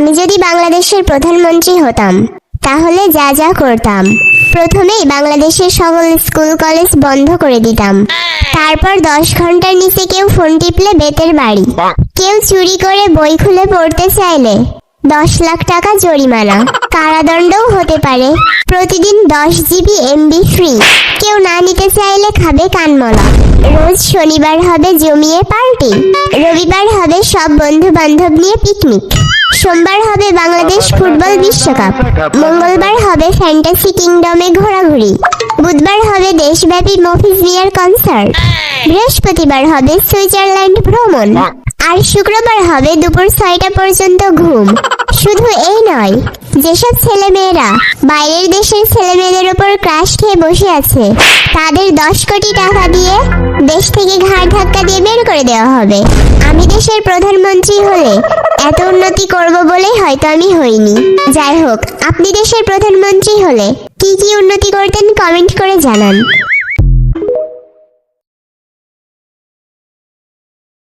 আমি যদি বাংলাদেশের প্রধানমন্ত্রী হতাম তাহলে যা যা করতাম, প্রথমেই বাংলাদেশের সকল স্কুল কলেজ বন্ধ করে দিতাম। তারপর 10 ঘন্টার নিচে কেউ ফোন টিপলে বেতের বাড়ি, কেউ চুরি করে বই খুলে পড়তে চাইলে 10 লাখ টাকা জরিমানা, কারাদণ্ডও হতে পারে। প্রতিদিন 10 জিবি এমবি ফ্রি, কেউ না নিতে চাইলে খাবে কানমলা। রোজ শনিবার হবে জমিয়ে পার্টি, রবিবার হবে সব বন্ধু বান্ধব নিয়ে পিকনিক, সোমবার হবে বাংলাদেশ ফুটবল বিশ্বকাপ, মঙ্গলবার হবে ফ্যান্টাসি কিংডমে ঘোরাঘুরি, বুধবার হবে দেশব্যাপী মফিজ মিয়ার কনসার্ট, বৃহস্পতিবার হবে সুইজারল্যান্ড ভ্রমণ, আর শুক্রবার হবে দুপুর 6টা পর্যন্ত ঘুম। শুধু এই নয়, যেসব ছেলেমেয়েরা বাইরের দেশের ছেলেমেয়েদের উপর ক্রাশ খেয়ে বসে আছে তাদের 10 কোটি টাকা দিয়ে দেশ থেকে ঘাড় ধাক্কা দিয়ে বের করে দেওয়া হবে। আমি দেশের প্রধানমন্ত্রী হলে এত উন্নতি করব বলেই হয়তো আমি হইনি। যাই হোক, আপনি দেশের প্রধানমন্ত্রী হলে কি কি উন্নতি করতেন কমেন্ট করে জানান।